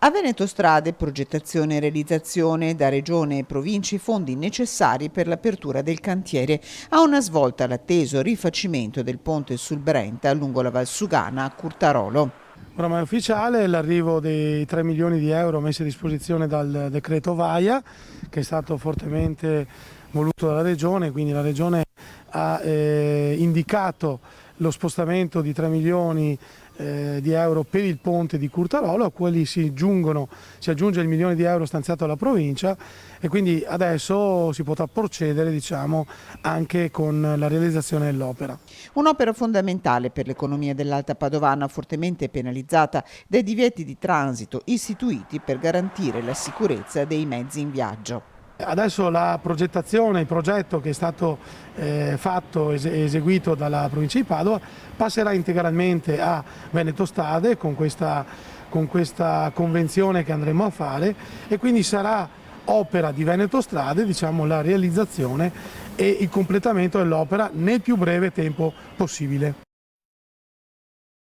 A Veneto Strade, progettazione e realizzazione, da Regione e Province i fondi necessari per l'apertura del cantiere. A una svolta l'atteso rifacimento del ponte sul Brenta lungo la Valsugana a Curtarolo. Ormai è ufficiale l'arrivo dei 3 milioni di euro messi a disposizione dal decreto VAIA, che è stato fortemente voluto dalla Regione, quindi la Regione ha indicato lo spostamento di 3 milioni di euro per il ponte di Curtarolo, a quelli si aggiunge il milione di euro stanziato alla provincia e quindi adesso si potrà procedere, diciamo, anche con la realizzazione dell'opera. Un'opera fondamentale per l'economia dell'Alta Padovana, fortemente penalizzata dai divieti di transito istituiti per garantire la sicurezza dei mezzi in viaggio. Adesso la progettazione, il progetto che è stato fatto e eseguito dalla provincia di Padova passerà integralmente a Veneto Strade con questa convenzione che andremo a fare e quindi sarà opera di Veneto Strade, diciamo, la realizzazione e il completamento dell'opera nel più breve tempo possibile.